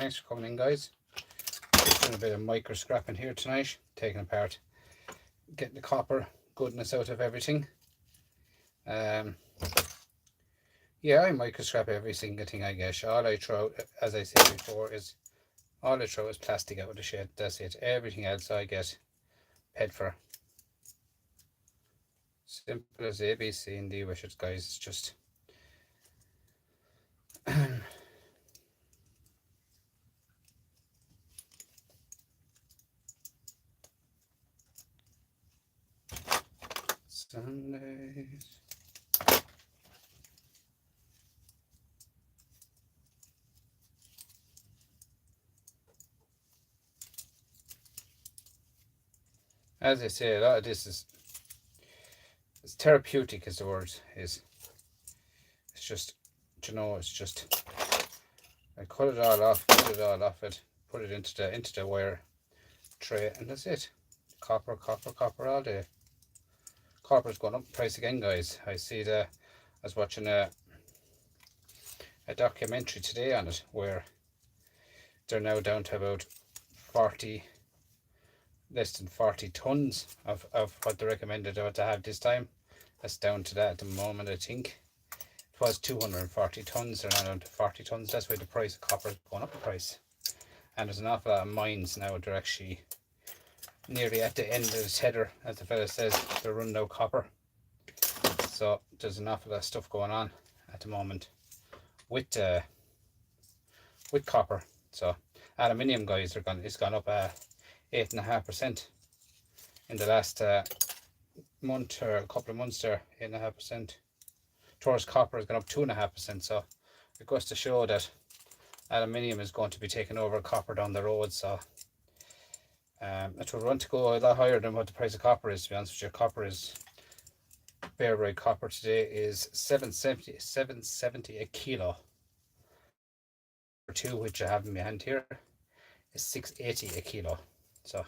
Thanks for coming in, guys. Doing a bit of micro scrapping here tonight, taking apart, getting the copper goodness out of everything. Yeah, I micro scrap every single thing I get. All I throw, as I said before, is plastic out of the shed. That's it. Everything else I get paid for. Simple as A, B, C, and D with it, guys. It's just Sundays. As I say, a lot of this is therapeutic, is the word. It's just, you know, it's just, I cut it all off, put it into the wire tray, and that's it. Copper all day. Copper's going up in price again, guys. I see I was watching a documentary today on it, where they're now down to about less than 40 tons of what they recommended to have this time. That's down to that at the moment. I think it was 240 tons, they're now down to 40 tons. That's why the price of copper is going up in price. And there's an awful lot of mines now, they're actually nearly at the end of the tether, as the fella says. They're running out of copper. So there's an awful lot of stuff going on at the moment with copper. So aluminium, guys, it's gone up 8.5% in the last month or a couple of months there. 8.5%. Towards copper has gone up 2.5%. So it goes to show that aluminium is going to be taking over copper down the road. So it will run to go a lot higher than what the price of copper is, to be honest with you. Copper is, bare rate copper today is 770 a kilo. Two, which I have in my hand here, is 680 a kilo. So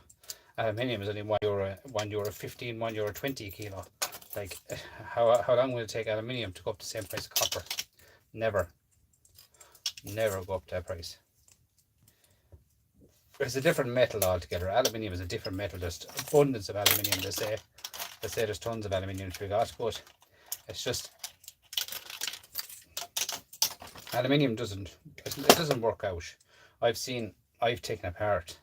aluminium is only €1.15, €1.20 a kilo. Like, how long will it take aluminium to go up the same price of copper? Never go up that price. It's a different metal altogether. Aluminium is a different metal. There's abundance of aluminium. They say there's tons of aluminium to be got, but it's just aluminium doesn't work out. I've taken apart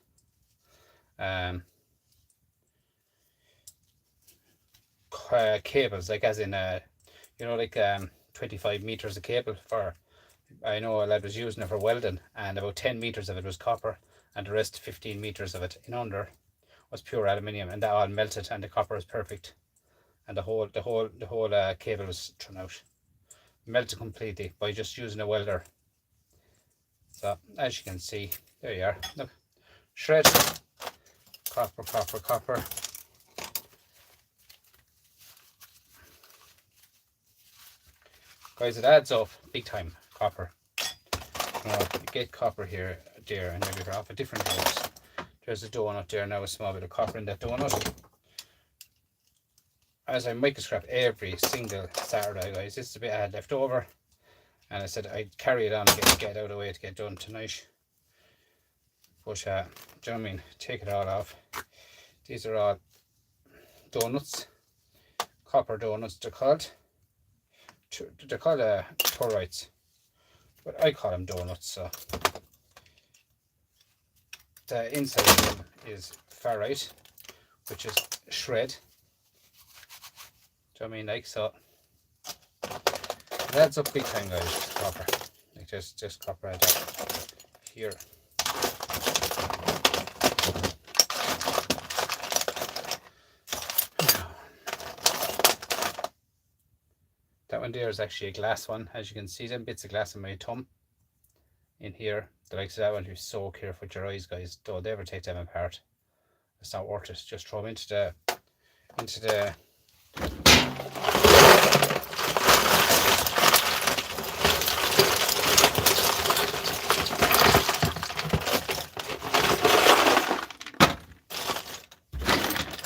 cables, like as in you know, like 25 meters of cable for, I know a lad was using it for welding, and about 10 meters of it was copper, and the rest 15 meters of it in under was pure aluminium, and that all melted, and the copper was perfect, and the whole cable was thrown out, melted completely by just using a welder. So as you can see, there you are. Look, shred, copper. Guys, it adds up big time. Copper. You get copper here, there, and everywhere off of different roads. There's a donut there now, a small bit of copper in that donut. As I micro scrap every single Saturday, guys, this is a bit I had left over, and I said I'd carry it on and get it out of the way to get done tonight. But do you know what I mean? Take it all off. These are all donuts, copper donuts they're called. They're called toroids, but I call them donuts. So the inside of them is ferrite, which is shred. Do you know what I mean? Like so. It adds up big time, guys. Copper, like just copper adds up here. That one there is actually a glass one. As you can see, them bits of glass in my thumb in here. The likes of that one, you're so careful with your eyes, guys. Don't ever take them apart. It's not worth it. Just throw them into the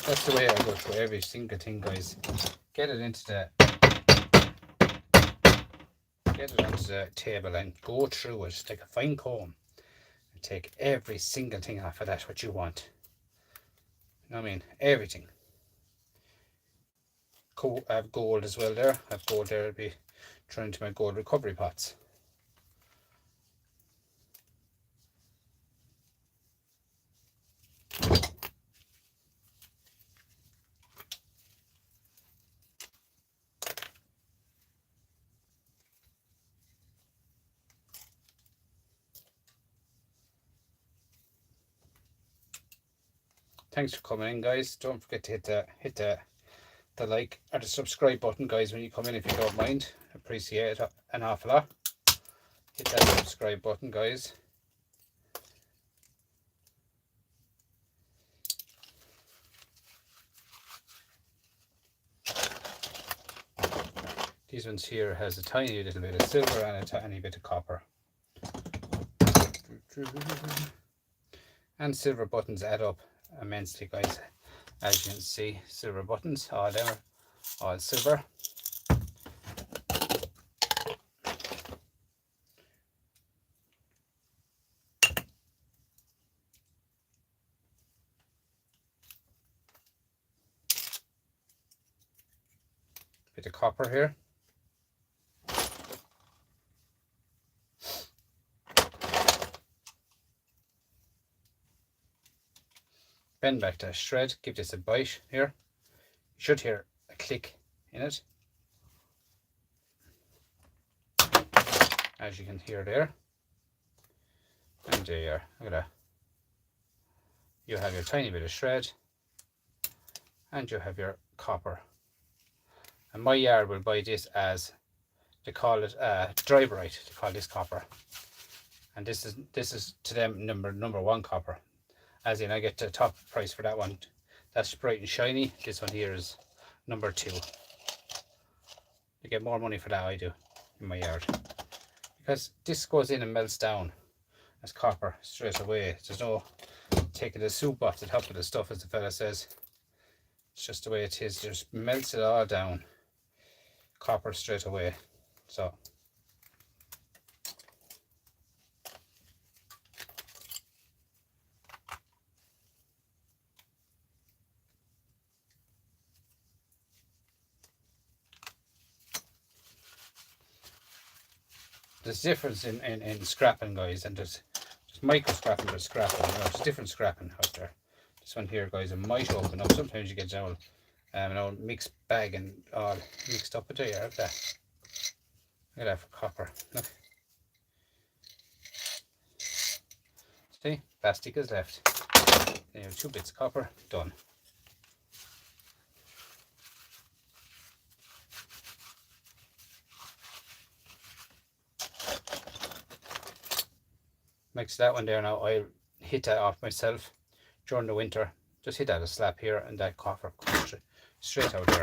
that's the way I go through every single thing, guys. Get it onto the table and go through it like a fine comb. take every single thing off of that what you want. You know what I mean? Everything. Cool. I have gold as well there. I have gold there. I'll be trying to make gold recovery pots. Thanks for coming in, guys. Don't forget to hit the like or the subscribe button, guys, when you come in, if you don't mind. Appreciate it an awful lot. Hit that subscribe button, guys. These ones here has a tiny little bit of silver and a tiny bit of copper. And silver buttons add up immensely, guys. As you can see, silver buttons, all them are all silver. Bit of copper here. Bend back to shred, give this a bite here. You should hear a click in it, as you can hear there. And there you are. Look at that. You have your tiny bit of shred, and you have your copper. And my yard will buy this as, they call it dry bright. They call this copper, and this is to them number one copper. As in, I get the top price for that one. That's bright and shiny. This one here is number 2. You get more money for that, I do, in my yard, because this goes in and melts down as copper straight away. There's no taking the soup off the top of the stuff, as the fella says. It's just the way it is. Just melts it all down, copper straight away. So there's difference in scrapping, guys, and there's microscrapping, there's scrapping. You know, there's different scrapping out there. This one here, guys, it might open up. Sometimes you get an old mixed bag and all mixed up. But there you are. Look at that for copper. Look. See, plastic is left. There you have 2 bits of copper, done. Mix that one there now. I'll hit that off myself during the winter. Just hit that a slap here, and that copper comes straight out there.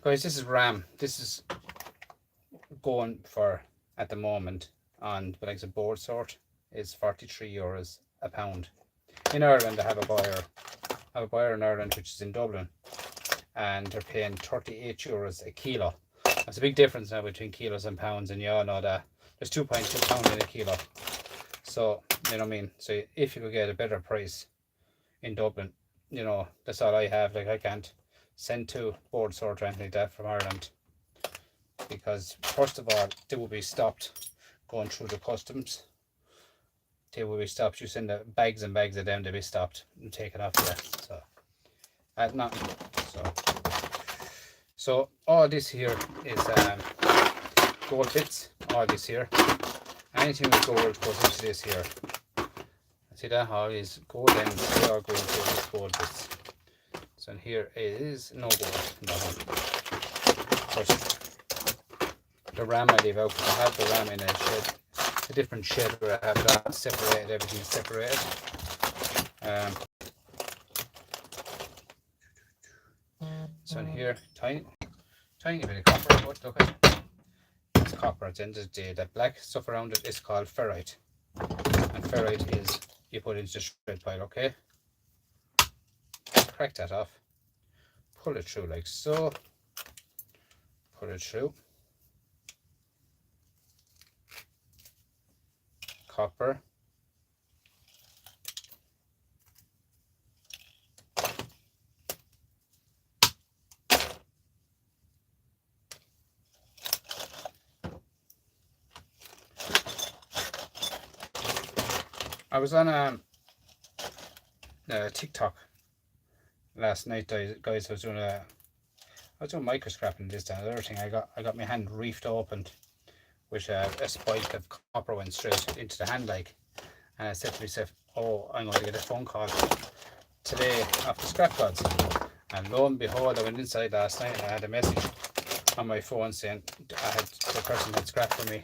Guys, this is RAM. This is going for, at the moment, on the likes of board sort, is €43 a pound. In Ireland, I have a buyer in Ireland, which is in Dublin, and they're paying €38 a kilo. That's a big difference now between kilos and pounds, and you all know that there's 2.2 pounds in a kilo. So, you know what I mean? So if you could get a better price in Dublin, you know, that's all I have. Like, I can't send to board sort or anything like that from Ireland, because first of all, they will be stopped going through the customs. They will be stopped. You send the bags and bags of them, they'll be stopped and taken off there. So nothing. So all this here is gold bits. All this here, anything with gold goes into this here. See that? All these gold ends, they are going to this gold bits. So in here is no gold in that one. But the RAM I leave out, because I have the RAM in a shed, a different shed where I have that separated, everything is separated. So in here, tiny bit of copper, but look at copper at the end of the day. That black stuff around it is called ferrite, and ferrite is you put into the shred pile. Okay, crack that off, pull it through like so, pull it through, copper. I was on TikTok last night, guys. I was doing microscrapping this and other thing. I got my hand reefed open with a spike of copper went straight into the hand, like, and I said to myself, oh, I'm going to get a phone call today off the scrap gods. And lo and behold, I went inside last night and I had a message on my phone saying the person had scrap for me,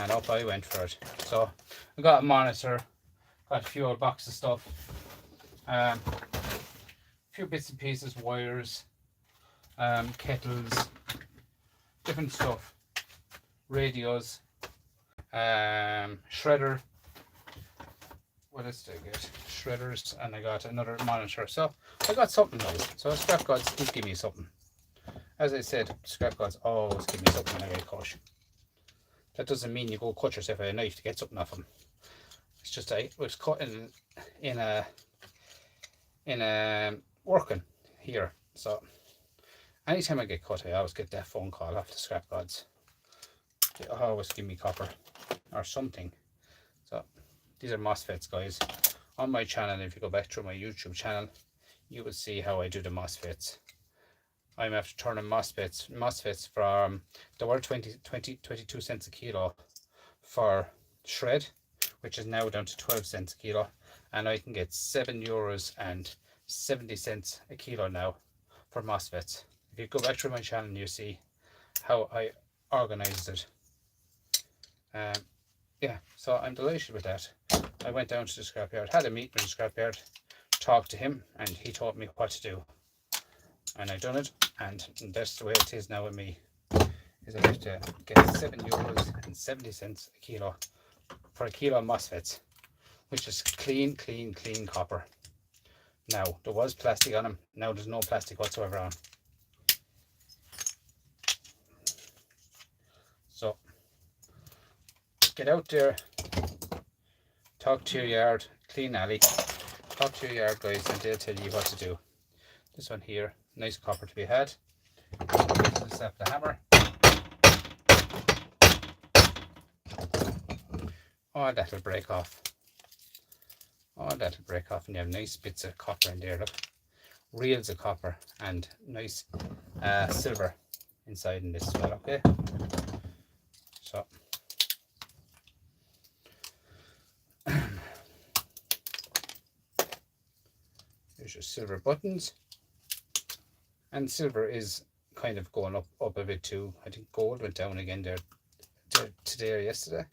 and up I went for it. So I got a monitor, got a few old boxes of stuff, a few bits and pieces, wires, kettles, different stuff, radios, shredder. What else did I get? Shredders, and I got another monitor. So I got something, guys. So scrap gods did give me something. As I said, scrap gods always give me something when I get caught. That doesn't mean you go cut yourself with a knife to get something off them. It's just I was cut in a working here. So anytime I get cut, I always get that phone call off the scrap gods. They always give me copper or something. So these are MOSFETs, guys. On my channel, if you go back through my YouTube channel, you will see how I do the MOSFETs. I'm after turning MOSFETs from, they were 22 cents a kilo for shred, which is now down to 12 cents a kilo, and I can get €7 and 70 cents a kilo now for MOSFETs. If you go back through my channel, you see how I organized it. Yeah, so I'm delighted with that. I went down to the scrapyard, had a meeting with the scrapyard, talked to him, and he taught me what to do. And I done it, and that's the way it is now with me. Is I have to get €7 and 70 cents a kilo for a kilo of MOSFETs, which is clean copper. Now there was plastic on them. Now there's no plastic whatsoever on. So get out there, talk to your yard, clean alley, talk to your yard guys, and they'll tell you what to do. This one here, nice copper to be had. Slap the hammer. Oh, that'll break off. Oh, that'll break off, and you have nice bits of copper in there. Look, reels of copper and nice silver inside in this as well. Okay, so there's your silver buttons, and silver is kind of going up a bit too. I think gold went down again there today or yesterday.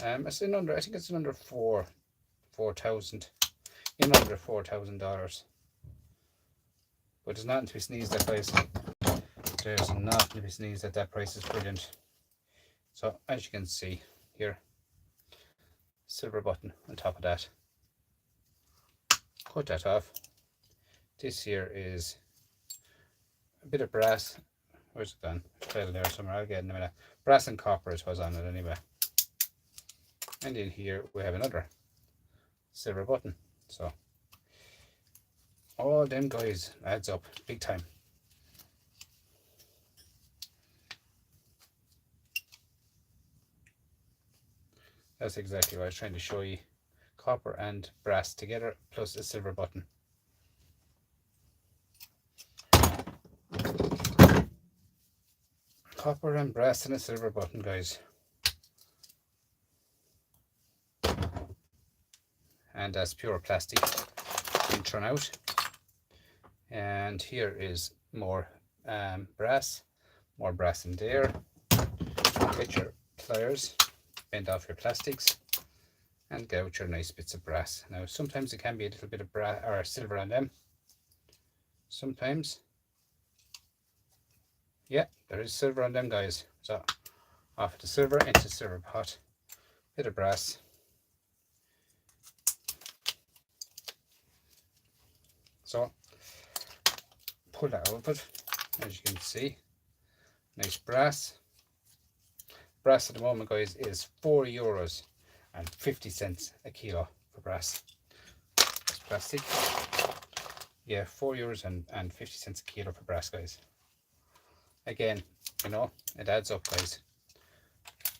It's in under, I think it's in under $4,000, in under $4,000. But there's nothing to be sneezed at, guys. There's nothing to be sneezed at. That price is brilliant. So as you can see here, silver button on top of that. Cut that off. This here is a bit of brass. Where's it gone? It's fell there somewhere. I'll get it in a minute. Brass and copper it was on it anyway. And in here we have another silver button. So all them guys adds up big time. That's exactly what I was trying to show you. Copper and brass together plus a silver button. Copper and brass and a silver button, guys. And that's pure plastic being thrown out. And here is more brass in there. Get your pliers, bend off your plastics, and get out your nice bits of brass. Now sometimes it can be a little bit of brass or silver on them. Sometimes, yeah, there is silver on them, guys. So off the silver into the silver pot, bit of brass. So pull that out of it, as you can see. Nice brass. Brass at the moment, guys, is €4 and 50 cents a kilo for brass. It's plastic. Yeah, €4 and 50 cents a kilo for brass, guys. Again, you know, it adds up, guys.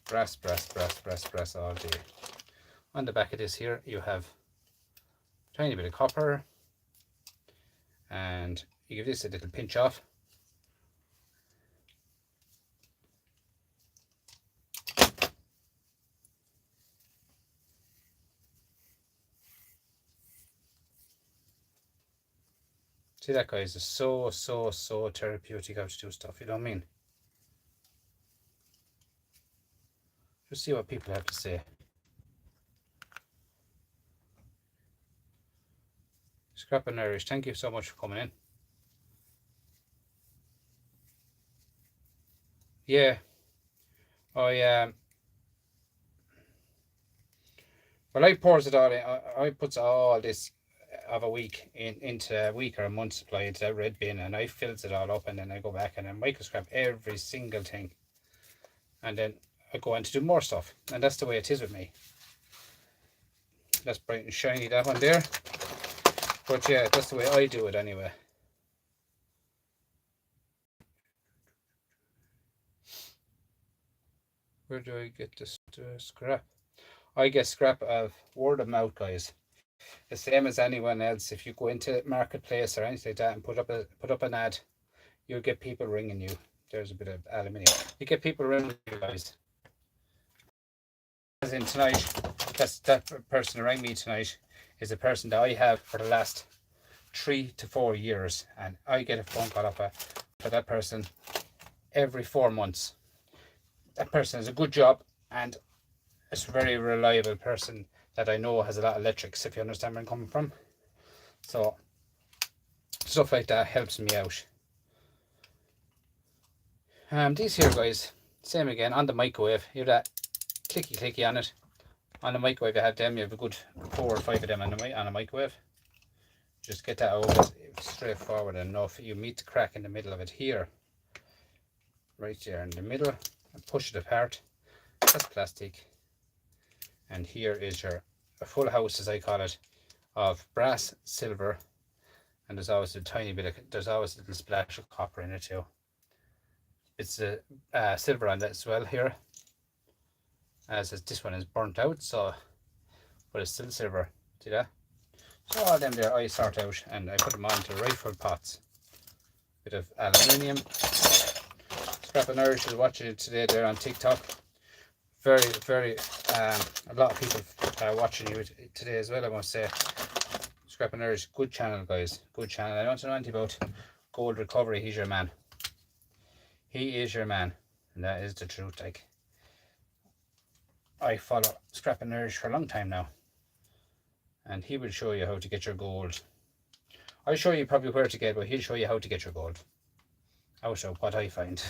Brass, brass, brass, brass, brass all day. On the back of this here, you have a tiny bit of copper, and you give this a little pinch off. See that, guys? It's so therapeutic how to do stuff, you know what I mean? Just see what people have to say. Scrapping Irish, thank you so much for coming in. Yeah. Well, I pours it all in. I puts all this of a week into a week or a month supply into that red bin, and I fills it all up, and then I go back and I microscrap every single thing, and then I go on to do more stuff, and that's the way it is with me. That's bright and shiny, that one there, but yeah, that's the way I do it anyway. Where do I get this scrap? I get scrap of word of mouth, guys. The same as anyone else. If you go into marketplace or anything like that and put up an ad, you'll get people ringing you. There's a bit of aluminium. You get people ringing you, guys. As in tonight, that person who rang me tonight is a person that I have for the last 3 to 4 years, and I get a phone call for that person every 4 months. That person has a good job, and it's a very reliable person that I know has a lot of electrics, if you understand where I'm coming from. So stuff like that helps me out. These here, guys, same again on the microwave. You have that clicky on it. On the microwave, you have them. You have a good 4 or 5 of them on a microwave. Just get that over straightforward enough. You meet the crack in the middle of it here, right there in the middle, and push it apart. That's plastic. And here is a full house, as I call it, of brass, silver, and there's always there's always a little splash of copper in it too. It's a silver on that as well here, as this one is burnt out, so, but it's still silver. See that? So all them there I sort out, and I put them onto rifle pots. Bit of aluminium. Scrapping Irish is watching it today there on TikTok. Very a lot of people are watching you today as well, I must say. Scrapping Irish, good channel, guys, good channel. I don't know anything about gold recovery. He's your man. He is your man, and that is the truth. Like, I follow Scrapping Irish for a long time now, and he will show you how to get your gold. I'll show you probably where to get, but he'll show you how to get your gold out of what I find.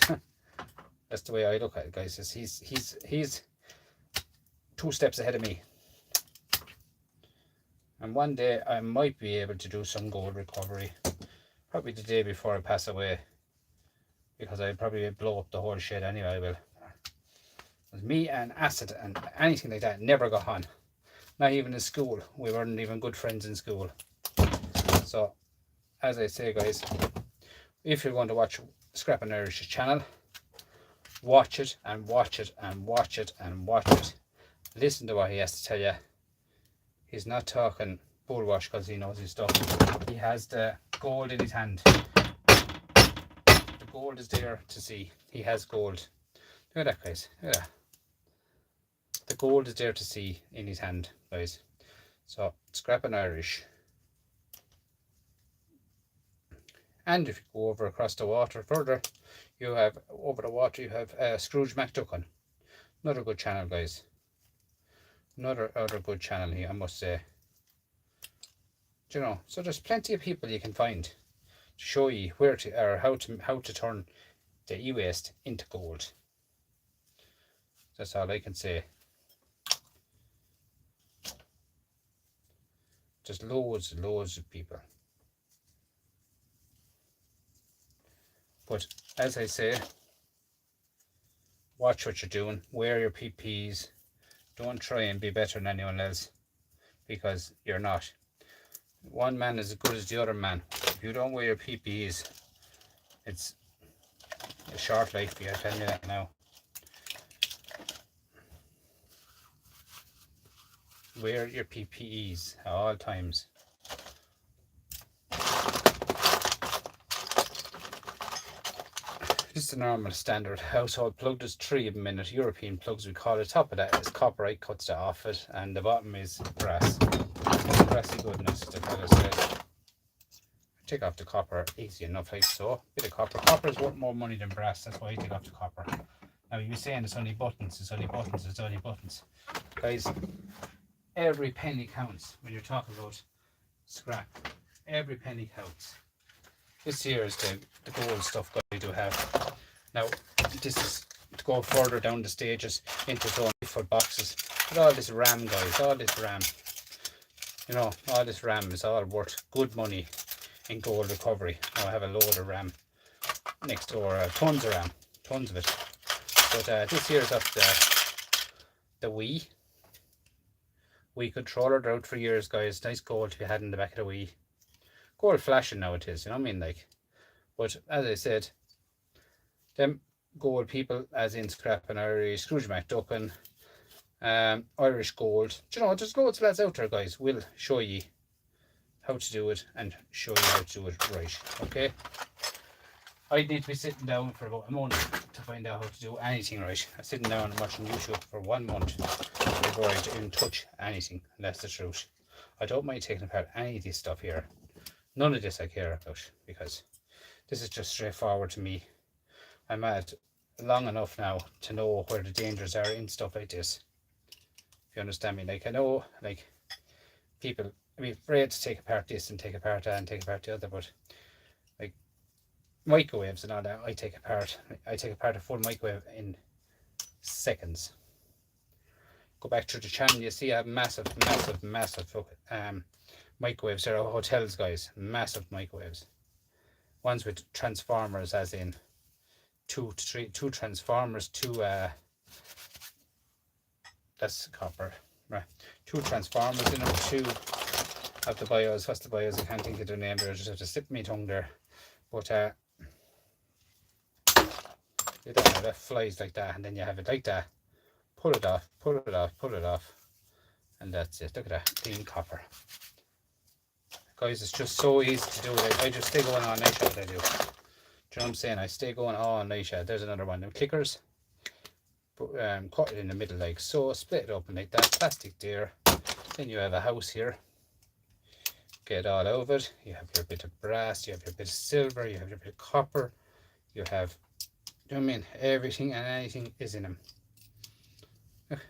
That's the way I look at it, guys. He's 2 steps ahead of me, and one day I might be able to do some gold recovery, probably the day before I pass away, because I'll probably blow up the whole shed anyway. I will. With me and acid and anything like that never got on, not even in school. We weren't even good friends in school. So as I say, guys, if you're going to watch Scrapping Irish's channel, watch it and watch it and watch it and watch it. Listen to what he has to tell you. He's not talking bullwash because he knows his stuff. He has the gold in his hand. The gold is there to see. He has gold. Look at that, guys. Look at that. The gold is there to see in his hand, guys. So, Scrapping Irish. And if you go over across the water further, you have you have Scrooge McDuckin. Another good channel, guys. Another good channel here, I must say. You know, so there's plenty of people you can find to show you where to, or how to turn the e-waste into gold. That's all I can say. There's loads of people. But as I say, watch what you're doing, wear your PPs, Don't try and be better than anyone else, because you're not. One man is as good as the other man. If you don't wear your PPEs, it's a short life for you, I'm telling you that now. Wear your PPEs at all times. This is a normal standard household plug. There's 3 of them in it. European plugs we call it. Top of that is copper, right? Cuts that off it, and the bottom is brass. Brassy goodness, the fella said. Take off the copper easy enough, like so. Bit of copper. Copper is worth more money than brass. That's why I take off the copper. Now you're saying it's only buttons, it's only buttons, it's only buttons. Guys, every penny counts when you're talking about scrap. Every penny counts. This here is the gold stuff that we do have. Now, this is to go further down the stages into its own foot boxes. But all this RAM, guys, all this RAM, you know, all this RAM is all worth good money in gold recovery. Now I have a load of RAM next door, tons of RAM, tons of it. But this here is off the Wii controller. They're out for years, guys. Nice gold to be had in the back of the Wii. Gold flashing now it is, you know what I mean, like. But as I said, them gold people, as in Scrap and Irish, Scrooge McDuckin, Irish gold. Do you know, there's loads of lads out there, guys. We'll show you how to do it and show you how to do it right, okay? I need to be sitting down for about a month to find out how to do anything right. I'm sitting down and watching YouTube for 1 month before I even touch anything, and that's the truth. I don't mind taking apart any of this stuff here. None of this I care about, because this is just straightforward to me. I'm at long enough now to know where the dangers are in stuff like this. If you understand me, like I know, like people, I'd be afraid to take apart this and take apart that and take apart the other, but like microwaves and all that, I take apart a full microwave in seconds. Go back to the channel, you see I have massive microwaves. There are hotels, guys, massive microwaves. Ones with transformers, as in two transformers, that's copper, right? 2 transformers in them, 2 of the bios. What's the bios? I can't think of their name there. I just have to slip my tongue there. But you don't know, that flies like that, and then you have it like that. Pull it off, pull it off, pull it off, and that's it. Look at that, clean copper. Guys, it's just so easy to do. I just stay going all night, what I do. Do you know what I'm saying? I stay going all night. There's another one. Them clickers, cut it in the middle like so, split it open like that, plastic there. Then you have a house here. Get all out of it. You have your bit of brass, you have your bit of silver, you have your bit of copper, you have, do you know what I mean? Everything and anything is in them. Look.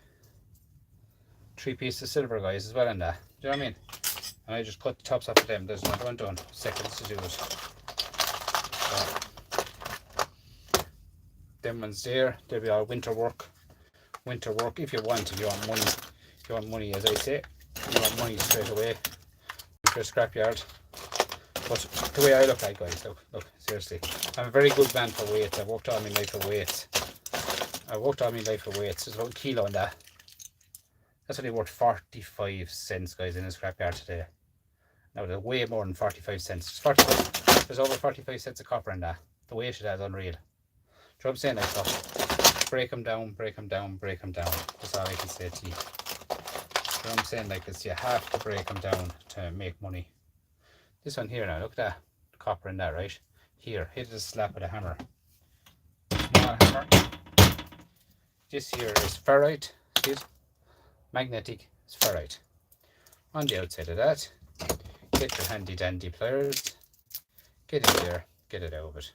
3 pieces of silver, guys, as well in that. Do you know what I mean? And I just cut the tops off of them. There's another one done. Seconds to do it. So, them ones there, they'll be all winter work. Winter work if you want. If you want money, as I say, you want money straight away. Your scrapyard. But the way I look like, guys, look, seriously, I'm a very good man for weights. I've worked all my life for weights. There's about a kilo on that. That's only worth 45 cents, guys, in a scrapyard today. Now, there's way more than 45 cents. There's over 45 cents of copper in that. The weight of that is unreal. Do you know what I'm saying? Like, so, break them down, break them down, break them down. That's all I can say to you. You know what I'm saying? Like, it's, you have to break them down to make money. This one here now, look at that. The copper in that, right? Here, hit it a slap with a hammer. Small hammer. This here is ferrite. See it? Magnetic ferrite. On the outside of that, get your handy dandy pliers, get in there, get it out of it.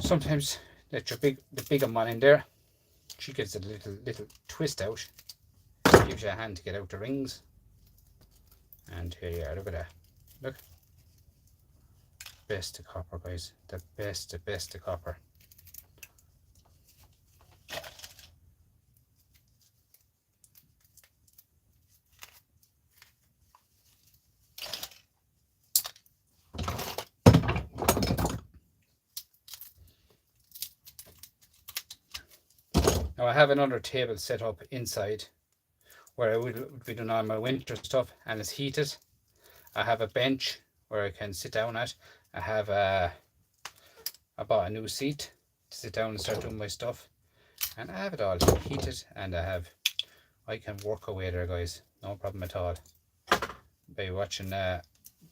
Sometimes let your the bigger one in there. She gives it a little twist out, gives you a hand to get out the rings. And here you are, look at that. Look. Best of copper, guys. The best of copper. Now I have another table set up inside where I will be doing all my winter stuff, and it's heated. I have a bench where I can sit down at. I have I bought a new seat to sit down and start doing my stuff, and I have it all heated, and I can work away there, guys, no problem at all, by watching the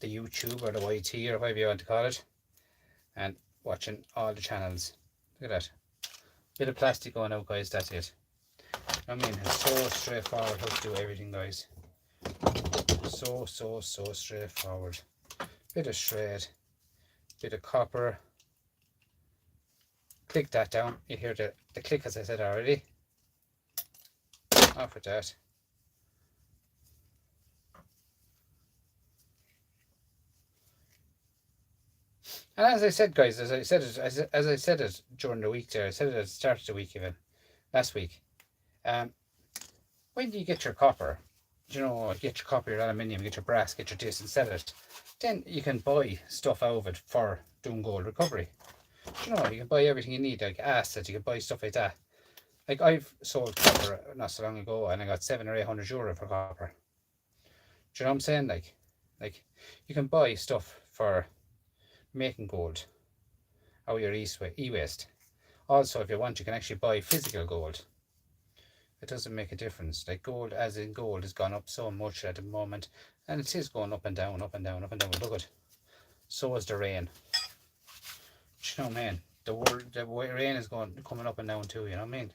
YouTube or the YT or whatever you want to call it, and watching all the channels. Look at that bit of plastic going out, guys. That's it. I mean, it's so straightforward how to do everything, guys. So straightforward. Bit of shred, bit of copper. Click that down. You hear the click, as I said already. Off with that. And as I said, guys, as I said it during the week there, I said it at the start of the week, even last week. When do you get your copper? You know, get your copper, your aluminium, get your brass, get your this, and sell it. Then you can buy stuff out of it for doing gold recovery. You know, you can buy everything you need, like acid. You can buy stuff like that. Like, I've sold copper not so long ago, and I got 700 or 800 euro for copper. Do you know what I'm saying? Like you can buy stuff for making gold out of your e-waste. Also, if you want, you can actually buy physical gold. It doesn't make a difference. Like, gold, as in gold, has gone up so much at the moment, and it is going up and down, up and down, up and down. Look at, so is the rain. You know, man, the rain is coming up and down too. You know what I mean?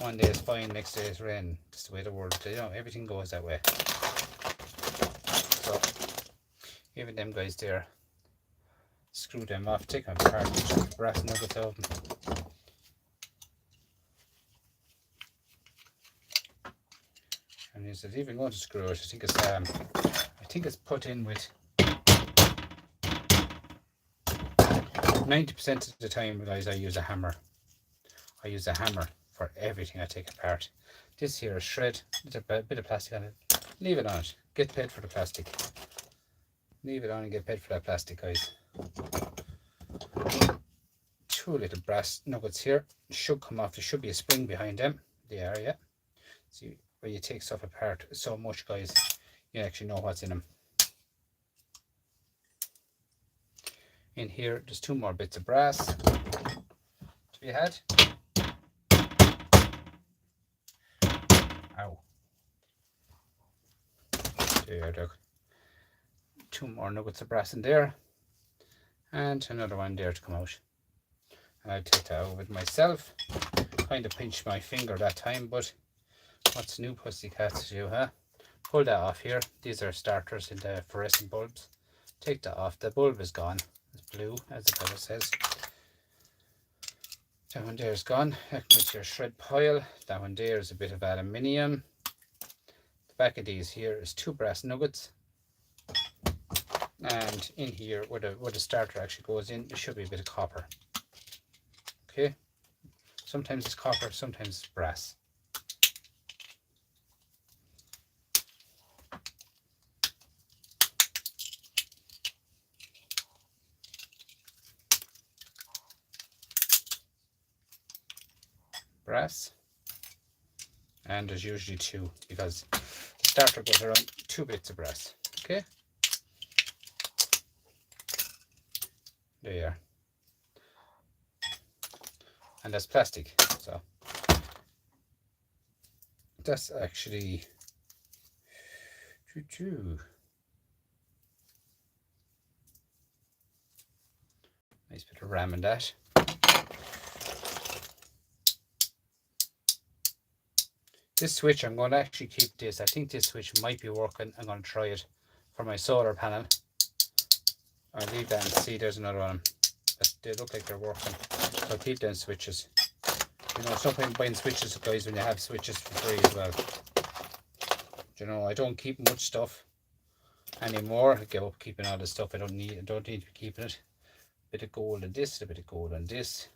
One day it's fine, next day it's rain. That's the way the world, you know, everything goes that way. So even them guys there, screw them off, take them apart, the brass nuggets out of them. And is it even going to screw it? I think it's put in with 90% of the time, guys. I use a hammer. I use a hammer for everything I take apart. This here is shred. There's a bit of plastic on it. Leave it on it. Get paid for the plastic. Leave it on and get paid for that plastic, guys. 2 little brass nuggets here. Should come off. There should be a spring behind them. They are, yeah. See where you take stuff apart so much, guys, you actually know what's in them. In here, there's 2 more bits of brass to be had. Ow. There, look. 2 more nuggets of brass in there, and another one there to come out. And I'll take that out with myself. Kind of pinched my finger that time, but what's new, pussycats, to do, huh? Pull that off here. These are starters in the fluorescent bulbs. Take that off. The bulb is gone. It's blue, as the cover says. That one there is gone. That goes your shred pile. That one there is a bit of aluminium. The back of these here is 2 brass nuggets. And in here, where the starter actually goes in, there should be a bit of copper. Okay. Sometimes it's copper, sometimes it's brass. Brass, and there's usually 2 because the starter goes around 2 bits of brass. Okay, there you are, and that's plastic, so that's actually nice bit of ram in that. This switch, I'm going to actually keep this. I think this switch might be working. I'm going to try it for my solar panel. I'll leave that and see. There's another one. They look like they're working. So I'll keep them switches. You know, sometimes buying switches, guys, when you have switches for free as well. You know, I don't keep much stuff anymore. I give up keeping all the stuff I don't need. I don't need to be keeping it. A bit of gold on this, a bit of gold on this.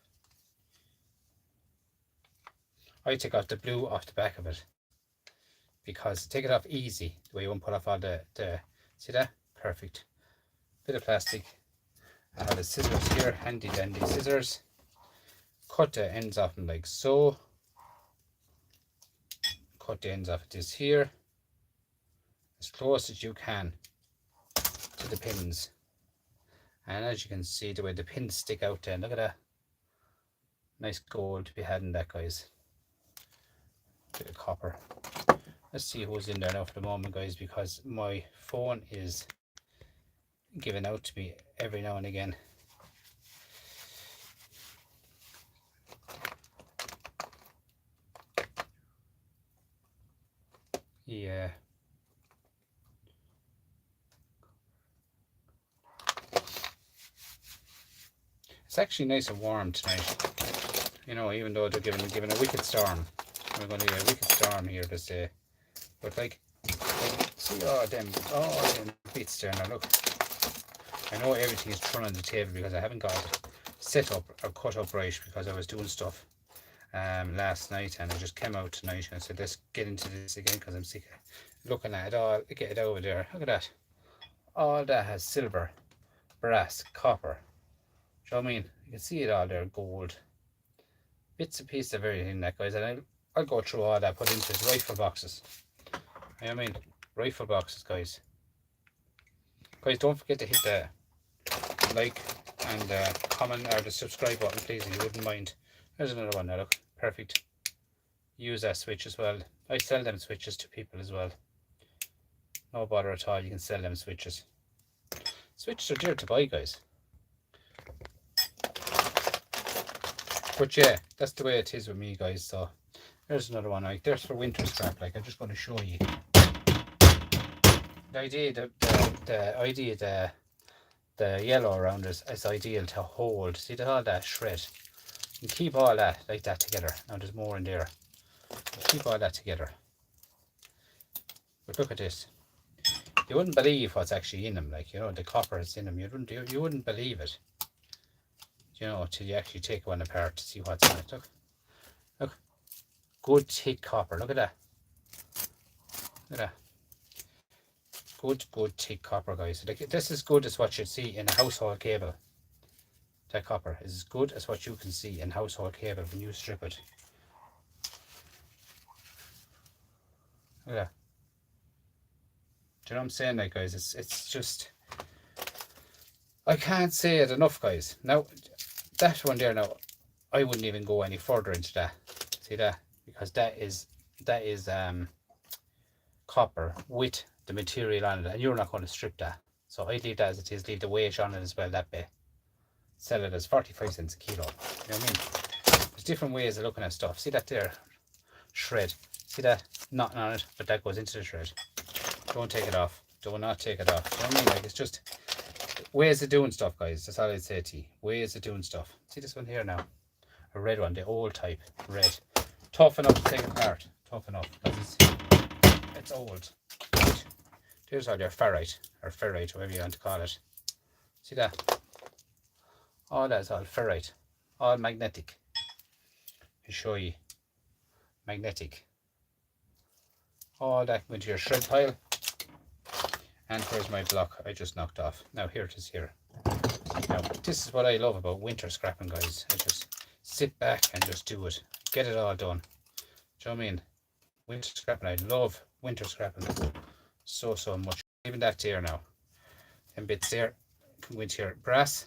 I take off the blue off the back of it because take it off easy, the way you won't pull off all the see that? Perfect. Bit of plastic. I have the scissors here, handy dandy scissors. Cut the ends off them like so. cut the ends off of this here as close as you can to the pins. And as you can see, the way the pins stick out there, look at that. Nice gold to be had in that, guys. Bit of copper. Let's see who's in there now for the moment, guys, because my phone is giving out to me every now and again. Yeah. It's actually nice and warm tonight. You know, even though they're giving a wicked storm. We're going to get a wicked storm here this day. But like see all them bits there now, look. I know everything is thrown on the table because I haven't got it set up or cut up right because I was doing stuff last night, and I just came out tonight and I said let's get into this again because I'm sick of looking at it all. Get it over there. Look at that. All that has silver, brass, copper. Do you know what I mean? You can see it all there, gold. Bits and pieces of everything, that, guys, and I'll go through all that, put into rifle boxes. You know what I mean? Rifle boxes, guys. Guys, don't forget to hit the like and comment or the subscribe button, please, if you wouldn't mind. There's another one now, look. Perfect. Use that switch as well. I sell them switches to people as well. No bother at all, you can sell them switches. Switches are dear to buy, guys. But yeah, that's the way it is with me, guys. So there's another one. Like, there's for winter scrap. Like, I'm just going to show you the idea. The yellow around is ideal to hold. See all that shred. You keep all that like that together. Now there's more in there. Keep all that together. But look at this. You wouldn't believe what's actually in them. Like, you know, the copper is in them. You wouldn't believe it. You know, till you actually take one apart to see what's in it. Look, good thick copper. Look at that. Look at that. Good thick copper, guys. Like, this is good as what you see in a household cable. That copper is as good as what you can see in household cable when you strip it. Look at that. Do you know what I'm saying, like, guys? It's just, I can't say it enough, guys. Now, that one there, now, I wouldn't even go any further into that. See that? Because that is copper with the material on it, and you're not going to strip that. So I leave that as it is, leave the weight on it as well that way. Sell it as 45 cents a kilo. You know what I mean? There's different ways of looking at stuff. See that there? Shred. See that? Nothing on it, but that goes into the shred. Don't take it off. Do not take it off. You know what I mean? Like, it's just ways of doing stuff, guys. That's all I'd say to you. Ways of doing stuff. See this one here now? A red one, the old type, red. Tough enough to take apart. Tough enough, because it's old. Right. There's all your ferrite, or ferrite, whatever you want to call it. See that? All that's all ferrite. All magnetic. I'll show you. Magnetic. All that went to your shred pile. And where's my block I just knocked off? Now here it is here. Now this is what I love about winter scrapping, guys. I just sit back and just do it. Get it all done. Do you know what I mean? Winter scrapping, I love winter scrapping so much. Even that there now. Them bits there can go into your brass.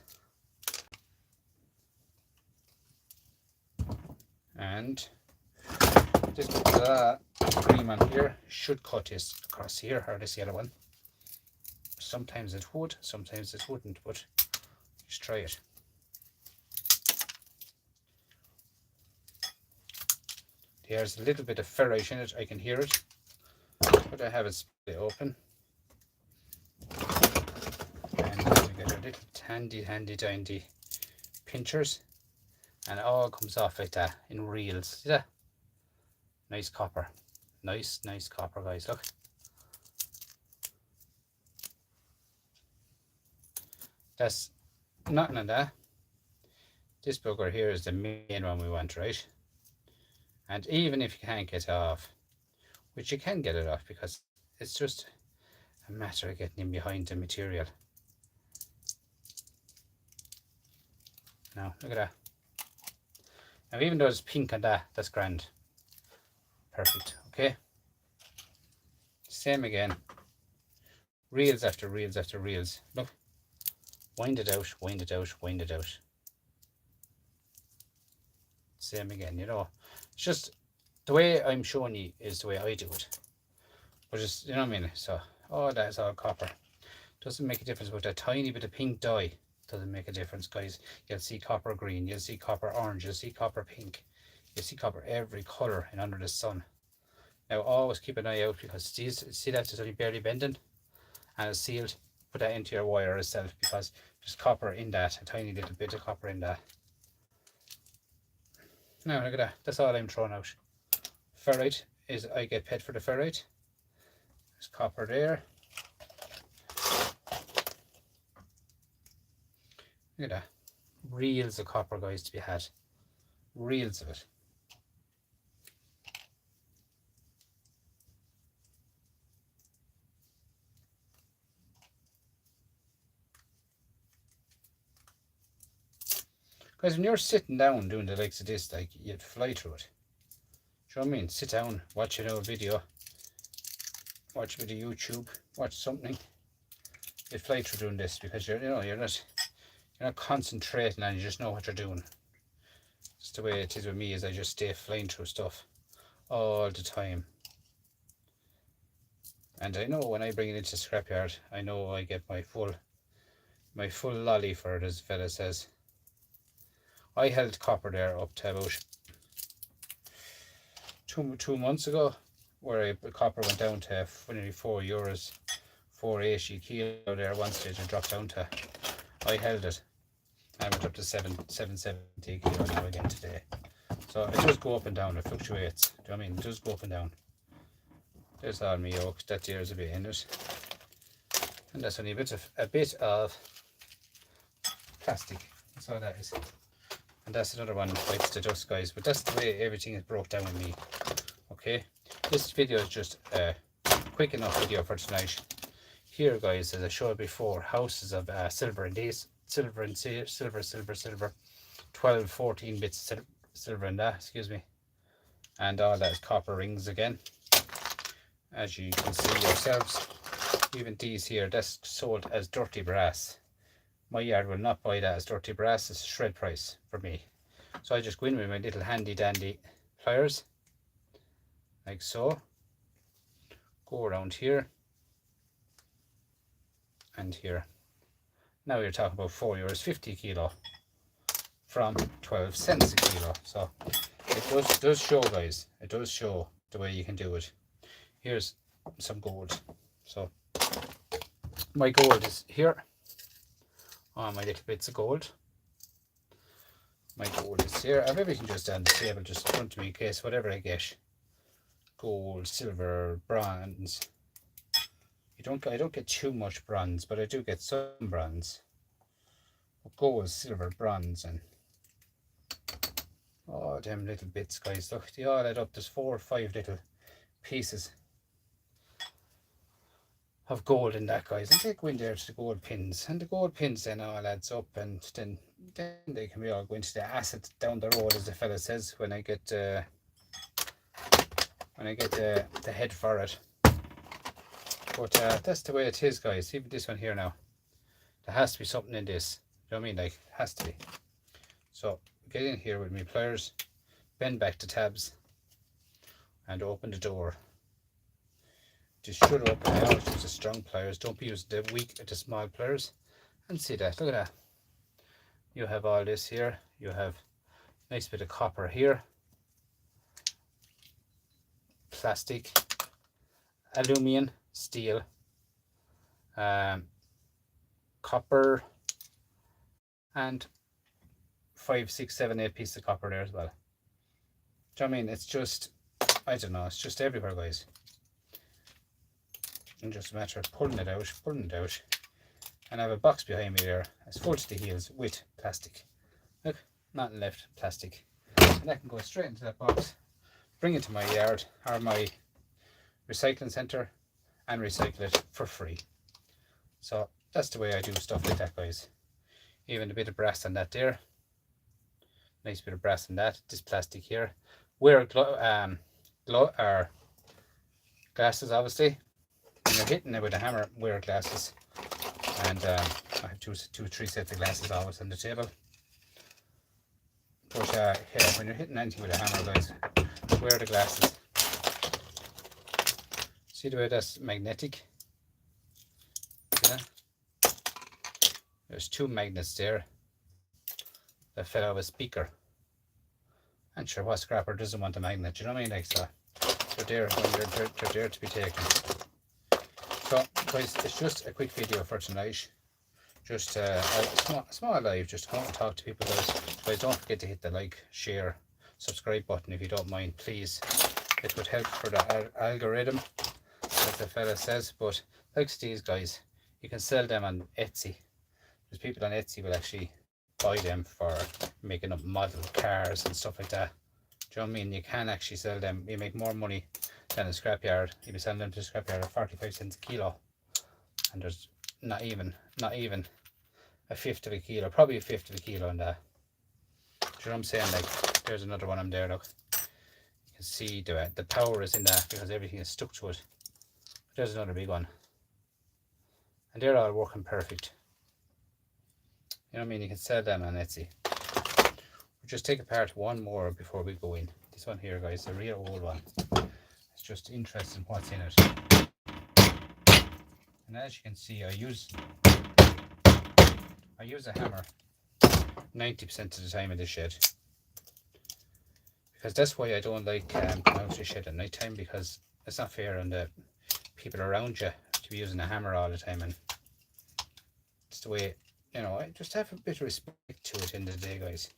And this green one here should cut this across here, or this yellow one. Sometimes it would, sometimes it wouldn't, but just try it. There's a little bit of ferrite in it, I can hear it, but I have it split open. And we get our little handy dandy pinchers, and it all comes off like that in reels. See that? Nice copper. Nice copper, guys. Look. That's nothing on that. This bugger here is the main one we want, right? And even if you can't get it off, which you can get it off because it's just a matter of getting in behind the material. Now, look at that. Now, even though it's pink on that, that's grand. Perfect, okay? Same again. Reels after reels after reels. Look. Wind it out, wind it out, wind it out. Same again, you know. It's just the way I'm showing you is the way I do it. But just, you know what I mean? So, oh, that's all copper. Doesn't make a difference with that tiny bit of pink dye. Doesn't make a difference, guys. You'll see copper green, you'll see copper orange, you'll see copper pink. You'll see copper every colour in under the sun. Now, always keep an eye out because see that it's only barely bending and it's sealed. Put that into your wire itself because there's copper in that, a tiny little bit of copper in that. Now look at that, that's all I'm throwing out. Ferrite is, I get paid for the ferrite. There's copper there. Look at that. Reels of copper, guys, to be had. Reels of it. Guys, when you're sitting down doing the likes of this, like, you'd fly through it. Do you know what I mean? Sit down, watch an old video, watch a bit of YouTube, watch something. You'd fly through doing this because you're not concentrating and you just know what you're doing. It's the way it is with me, is I just stay flying through stuff all the time. And I know when I bring it into the scrapyard, I know I get my full lolly for it, as the fella says. I held copper there up to about two months ago, where copper went down to nearly €4, 4.80 kilo there one stage and dropped down to. I held it. I went up to 770 kilo now again today. So it does go up and down. It fluctuates. Do you know what I mean? It does go up and down. There's all my yolks. That there's a bit in it, and that's only a bit of plastic. That's all that is. And that's another one that bites the dust, guys. But that's the way everything is broke down with me. Okay, this video is just a quick enough video for tonight. Here, guys, as I showed before, houses of silver and these silver, 12, 14 bits of silver in that, excuse me. And all that is copper rings again. As you can see yourselves, even these here, that's sold as dirty brass. My yard will not buy that as dirty brass. It's a shred price for me. So I just go in with my little handy dandy pliers, like so. Go around here and here. Now you're talking about €4.50 kilo from 12 cents a kilo. So it does show, guys. It does show the way you can do it. Here's some gold. So my gold is here. Oh, my little bits of gold. My gold is here. I have everything just on the table, just in front of me in case whatever I get. Gold, silver, bronze. I don't get too much bronze, but I do get some bronze. Gold, silver, bronze, and oh, them little bits, guys. Look, they all add up. There's 4 or 5 little pieces of gold in that, guys, and they go in there to the gold pins, and the gold pins then all adds up, and then they can be all going to the asset down the road, as the fella says, when I get the head for it. But that's the way it is, guys. Even this one here now, there has to be something in this. You know what I mean? Like, it has to be. So get in here with me pliers, bend back the tabs, and open the door. Just should open. I always use the strong pliers. Don't be using the small pliers. And see that. Look at that. You have all this here. You have a nice bit of copper here, plastic, aluminium, steel, copper, and 5, 6, 7, 8 pieces of copper there as well. Do you know what I mean? It's just, I don't know, it's just everywhere, guys. And just a matter of pulling it out, and I have a box behind me there. It's full to the heels with plastic. Look, nothing left, plastic. And that can go straight into that box, bring it to my yard or my recycling centre, and recycle it for free. So that's the way I do stuff like that, guys. Even a bit of brass on that there. Nice bit of brass on that. This plastic here. Wear glasses, obviously. when you're hitting it with a hammer, wear glasses. And I have two, three sets of glasses always on the table. But yeah, when you're hitting anything with a hammer, guys, wear the glasses. See the way that's magnetic? Yeah. There's two magnets there that fell out of a speaker. And sure, what scrapper doesn't want a magnet? You know what I mean? Like, so they're there when they're there to be taken. So guys, it's just a quick video for tonight. Just a small live, just to come and talk to people, guys. Guys, don't forget to hit the like, share, subscribe button if you don't mind, please. It would help for the algorithm, as the fella says. But like these guys, you can sell them on Etsy. There's people on Etsy will actually buy them for making up model cars and stuff like that. Do you know what I mean? You can actually sell them. You make more money than a scrapyard. You'll be selling them to a scrapyard at 45 cents a kilo, and there's not even a fifth of a kilo, probably a fifth of a kilo in that. Do you know what I'm saying? Like, there's another one there, look. You can see the power is in that because everything is stuck to it. There's another big one, and they're all working perfect. You know what I mean? You can sell them on Etsy. We'll just take apart one more before we go in. This one here, guys, a real old one. It's just interesting what's in it. And as you can see, I use a hammer 90% of the time in this shed, because that's why I don't like coming out to the shed at night time, because it's not fair on the people around you to be using a hammer all the time. And it's the way, you know, I just have a bit of respect to it in the day, guys.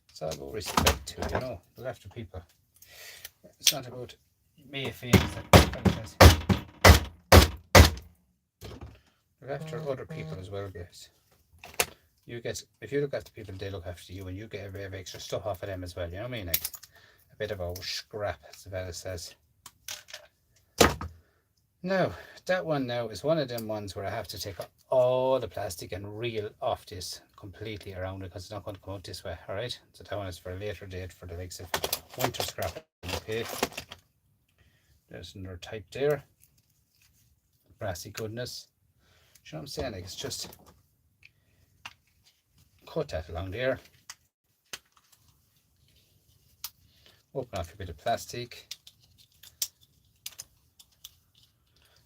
It's all about respect to it, you know. Look after people. It's not about me feelings that look after other people as well, guys. If you look after people, they look after you, and you get a bit of extra stuff off of them as well. You know what I mean? Like a bit of a scrap, as the fella says. Now, that one now is one of them ones where I have to take all the plastic and reel off this completely around it, because it's not going to come out this way. All right. So that one is for a later date, for the likes of winter scrapping. Okay. There's another type there. Brassy goodness. You know what I'm saying? Like, it's just cut that along there. Open off a bit of plastic.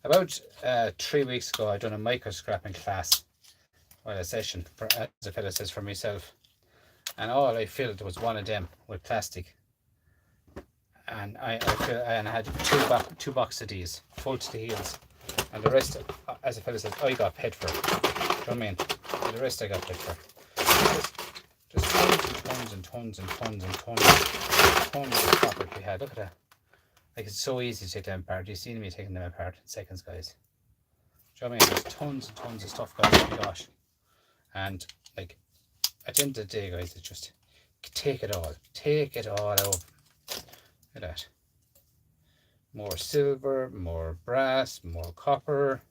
About 3 weeks ago, I done a microscrapping class, well, a session, for, as a fella says, for myself. And all I filled was one of them with plastic. And I had two boxes of these, full to the heels. And the rest, as a fella says, I got paid for. Do you know what I mean? And the rest I got paid for. Just tons and tons and tons and tons and tons of copper we had. Look at that. Like, it's so easy to take them apart. You've seen me taking them apart in seconds, guys. Do you know what I mean? There's tons and tons of stuff, guys. Oh my gosh. And like, at the end of the day, guys, it's just take it all. Take it all out. Look at that. More silver, more brass, more copper.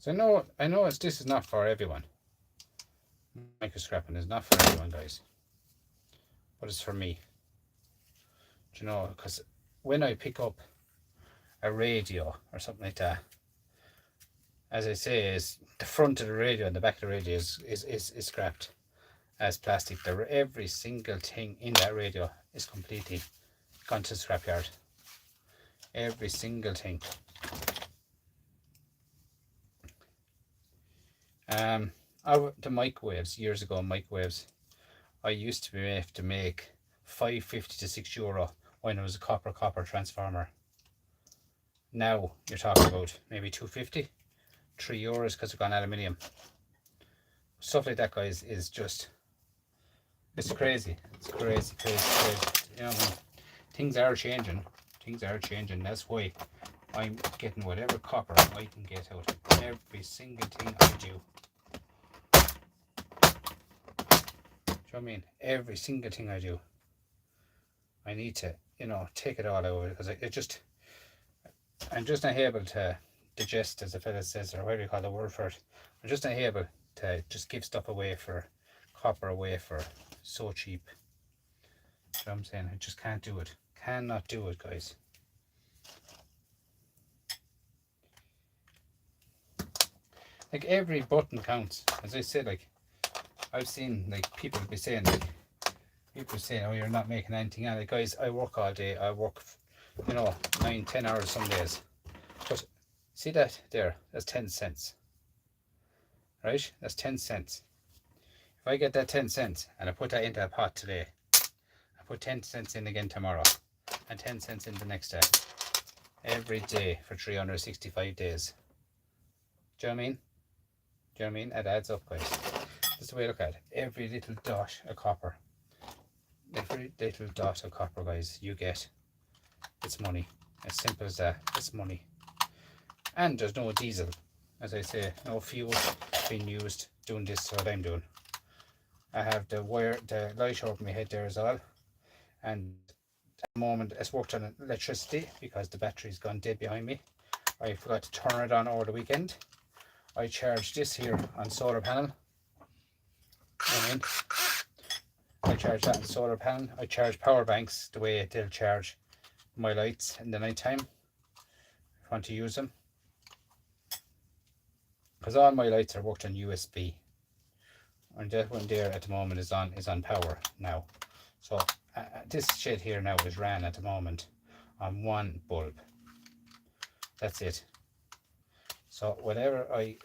So I know this is not for everyone. Microscrapping is not for everyone, guys. But it's for me. Do you know, because when I pick up a radio or something like that, as I say, is the front of the radio and the back of the radio is scrapped as plastic. Every single thing in that radio is completely gone to the scrapyard. Every single thing. The microwaves, years ago, I used to have to make €5.50 to €6 when it was a copper transformer. Now you're talking about maybe €2.50, €3 because they've gone aluminium. Stuff like that, guys, is just, it's crazy. It's crazy. You know what I mean? Things are changing. That's why I'm getting whatever copper I can get out of every single thing I do. Do you know what I mean? Every single thing I do, I need to, you know, take it all out, because it just, I'm just not able to digest, as the fella says, or whatever you call the word for it. I'm just not able to just give stuff away for copper away for so cheap. You know what I'm saying? I just can't do it. Cannot do it, guys. Like every button counts. As I said, like I've seen like people be saying oh, you're not making anything out of it. Guys, I work all day. I work, 9-10 hours some days. But see that there? That's 10 cents. Right? That's 10 cents. If I get that 10 cents and I put that into a pot today, I put 10 cents in again tomorrow, and 10 cents in the next day. Every day for 365 days. Do you know what I mean? Do you know what I mean? It adds up, guys. That's the way I look at it. Every little dot of copper. Every little dot of copper, guys, you get. It's money. As simple as that. It's money. And there's no diesel. As I say, no fuel being used doing this, what I'm doing. I have the light over my head there as well. And at the moment it's worked on electricity because the battery's gone dead behind me. I forgot to turn it on over the weekend. I charged this here on solar panel. I charge that on solar panel. I charge power banks the way they'll charge my lights in the night time if I want to use them, because all my lights are worked on USB, and that one there at the moment is on power now. So this shed here now is ran at the moment on one bulb. That's it. So whatever I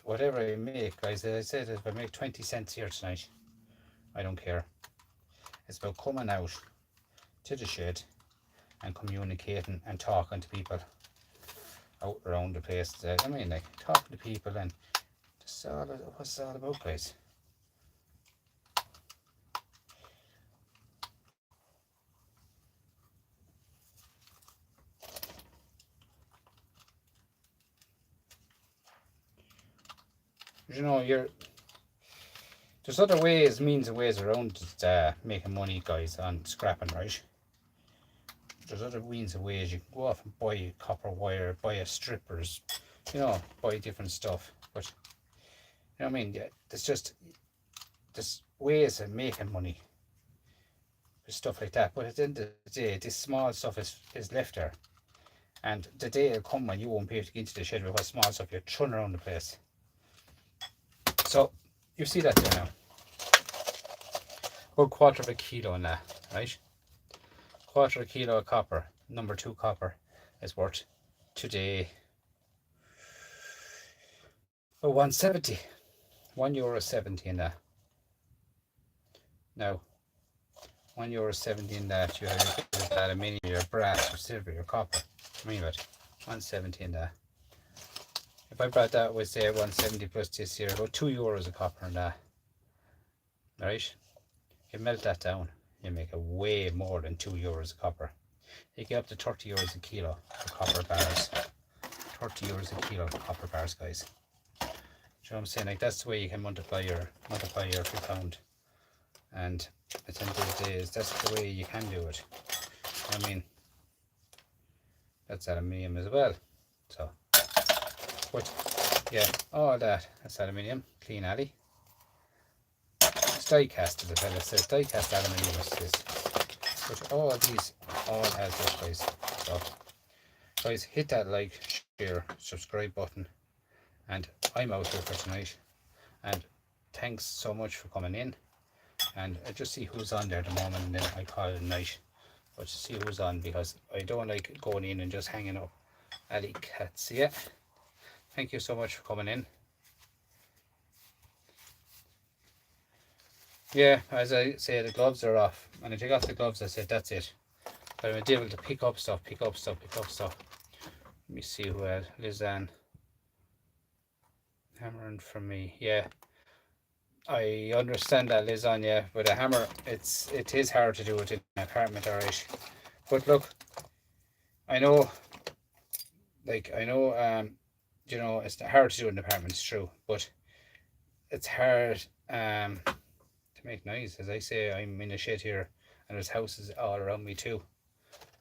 make, guys, as I said, if I make 20 cents here tonight, I don't care. It's about coming out to the shed and communicating and talking to people out around the place. I mean, like talking to people, and just what's it all about, guys. There's other ways, means and ways around making money, guys, on scrapping, right? There's other means and ways. You can go off and buy copper wire, buy a strippers, buy different stuff. But you know what I mean? Yeah, there's ways of making money with stuff like that. But at the end of the day, this small stuff is left there. And the day will come when you won't be able to get into the shed with what small stuff you're throwing around the place. So you see that there now. About 1/4 kilo in that, right? 1/4 kilo of copper, number 2 copper, is worth today about 170. €1.70 in that. Now, €1.70 in that, you have your aluminium, your brass, your silver, your copper. I mean, about 170 in that. If I brought that with, say, 170 plus this here, about €2 of copper in that. Right? You melt that down, you make a way more than €2 of copper. You get up to €30 a kilo for copper bars. €30 a kilo for copper bars, guys. Do you know what I'm saying? Like, that's the way you can multiply your £3. And at the end of the day, that's the way you can do it. I mean, that's aluminium as well. So, but yeah, all that's aluminium, clean alley. It's die cast, as the fella says, die cast aluminium is this. But all these all adds up, guys. So, guys, hit that like, share, subscribe button, and I'm out here for tonight. And thanks so much for coming in. And I just see who's on there at the moment, and then I call it a night. But to see who's on, because I don't like going in and just hanging up alley cats. Yeah. Thank you so much for coming in. Yeah, as I say, the gloves are off. And I take off the gloves, I said, that's it. But I'm able to pick up stuff. Let me see who had Lizanne. Hammering from me. Yeah. I understand that, Lizanne, yeah. But a hammer, it is hard to do it in an apartment, alright. But look, I know, it's hard to do in an apartment, it's true. But it's hard to make noise. As I say, I'm in a shed here, and there's houses all around me too.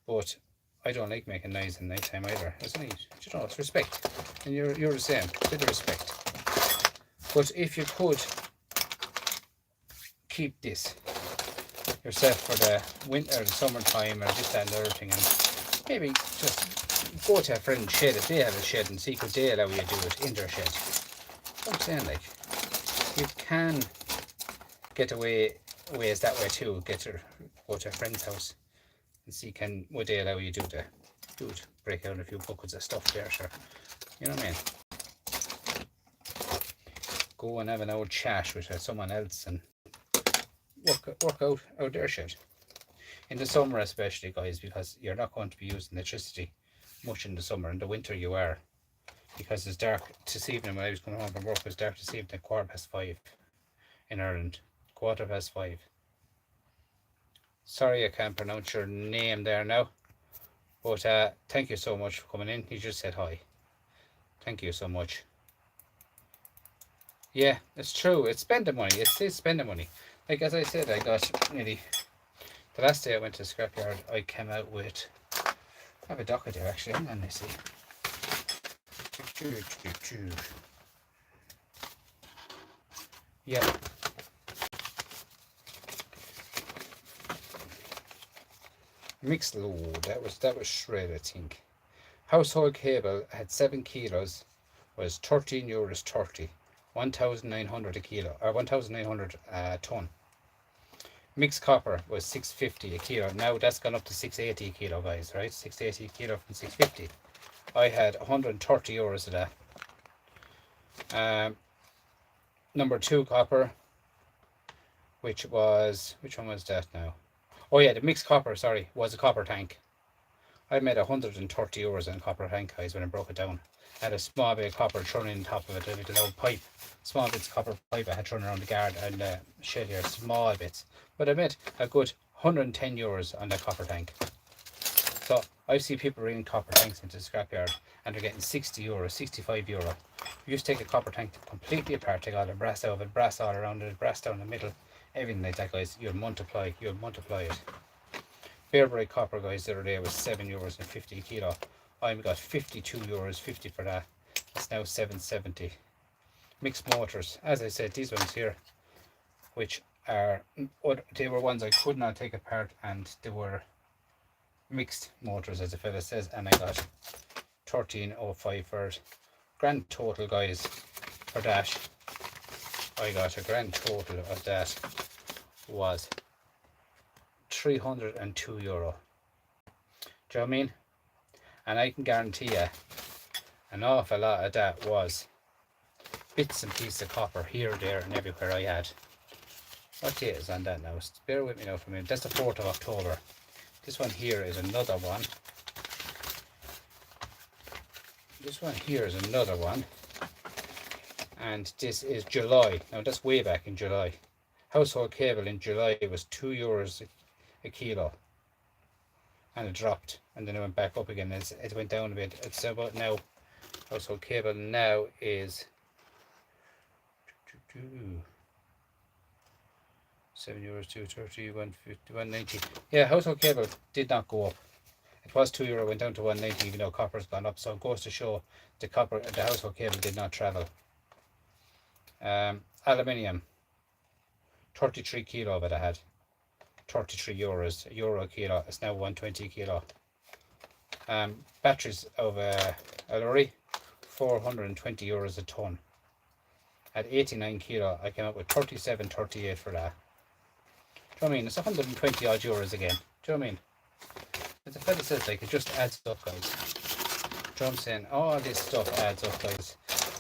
But I don't like making noise in night time either. It's only, you know, it's respect. And you're the same, bit of respect. But if you could keep this yourself for the winter, the summertime, or this, that, and the other thing, and maybe just go to a friend's shed if they have a shed and see could they allow you to do it in their shed. I'm saying, like, you can get ways that way too. Go to a friend's house and see would they allow you to do it. Break out a few buckets of stuff there, sure. You know what I mean? Go and have an old chat with someone else and work out their shed. In the summer especially, guys, because you're not going to be using electricity much in the summer. In the winter you are, because it's dark this evening. When I was coming home from work, it was dark this evening at 5:15 in Ireland. 5:15. Sorry I can't pronounce your name there now, but thank you so much for coming in. You just said hi. Thank you so much. Yeah, it's true. It's spending money. It's spending money. Like, as I said, I got nearly... The last day I went to the scrapyard, I came out with... I have a docket there, actually. Hang on, let's see. Yeah. Mixed load. That was shred, I think. Household cable had 7 kilos, was €13.30. 1,900 a kilo, or 1,900 a ton. Mixed copper was 650 a kilo. Now that's gone up to 680 a kilo, guys, right? 680 a kilo from 650. I had €130 of that. Number 2 copper, which one was that now? Oh yeah, the mixed copper, sorry, was a copper tank. I made €130 in copper tank, guys, when I broke it down. I had a small bit of copper thrown in top of it, a little old pipe. Small bits of copper pipe I had thrown around the guard and the shed here, small bits. But I made a good €110 on that copper tank. So I see people bringing copper tanks into the scrapyard and they're getting €60, €65. You just take a copper tank completely apart, take all the brass out of it, brass all around it, brass down the middle, everything like that, guys. You'll multiply it. Bare bright copper, guys, the other day was €7.50 a kilo. I got €52.50 for that. It's now €7.70. Mixed motors, as I said, these ones here, which are, they were ones I could not take apart, and they were mixed motors, as the fella says, and I got €13.05 for it. Grand total, guys, for that, I got a grand total of that was €302. Do you know what I mean? And I can guarantee you an awful lot of that was bits and pieces of copper here, there, and everywhere I had. What date is on that now? Bear with me now for a minute. That's the 4th of October. This one here is another one. This one here is another one. And this is July. Now that's way back in July. Household cable in July was €2 a kilo. And it dropped, and then it went back up again. It went down a bit. It's about now, household cable now is €7, €2.30, €1.50, €1.90. Yeah, household cable did not go up. It was €2, went down to €1.90, even though copper's gone up. So it goes to show the household cable did not travel. Aluminium, 33 kilo of it I had. €33, euro a kilo. It's now 120 a kilo. Batteries of a lorry, €420 a ton. At 89 kilo, I came up with 37.38 for that. Do you know what I mean? It's 120 odd euros again. Do you know what I mean? As the fella says, like, it just adds up, guys. Do you know what I'm saying? All this stuff adds up, guys.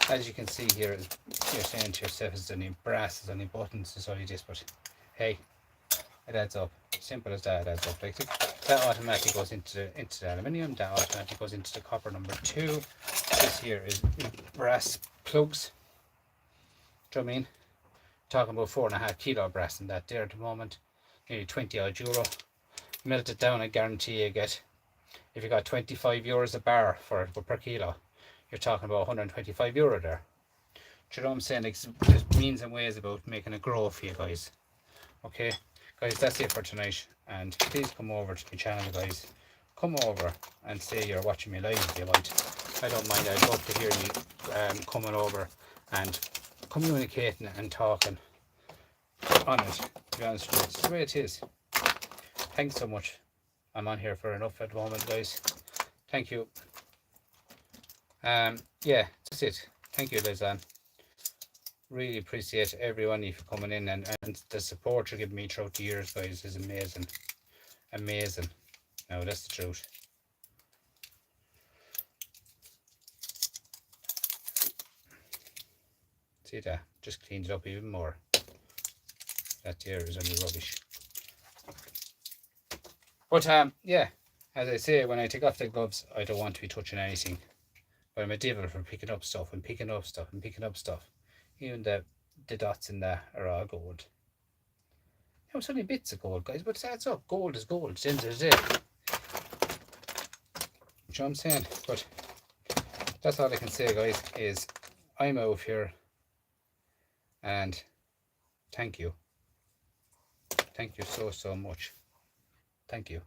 As you can see here, you're saying to yourself, it's only brass, it's only buttons, it's only this, but hey, it adds up. Simple as that, it adds up. Like, that automatically goes into the aluminium, that automatically goes into the copper number 2. This here is brass plugs. Do you know what I mean? Talking about 4.5 kilo brass in that there at the moment. Nearly 20 odd euro. Melt it down, I guarantee you get, if you got €25 a bar for per kilo, you're talking about €125 there. Do you know what I'm saying? Like, there's means and ways about making it grow for you guys. Okay, guys, that's it for tonight. And please come over to my channel, guys. come over and say you're watching me live if you want. I don't mind. I'd love to hear you coming over and communicating and talking on it, to be honest with you. It's the way it is. Thanks so much. I'm on here for enough at the moment, guys. Thank you. Yeah, that's it. Thank you, Lizanne. Really appreciate everyone for coming in, and the support you're giving me throughout the years, guys, is amazing. Amazing. No, that's the truth. See that? Just cleaned it up even more. That there is only rubbish. But yeah, as I say, when I take off the gloves, I don't want to be touching anything. But I'm a devil for picking up stuff and picking up stuff and picking up stuff. Even the dots in there are all gold. You know, it's only bits of gold, guys, but it adds up. Gold is gold. It's the end of the day. You know what I'm saying? But that's all I can say, guys, is I'm out here, and thank you. Thank you so much. Thank you.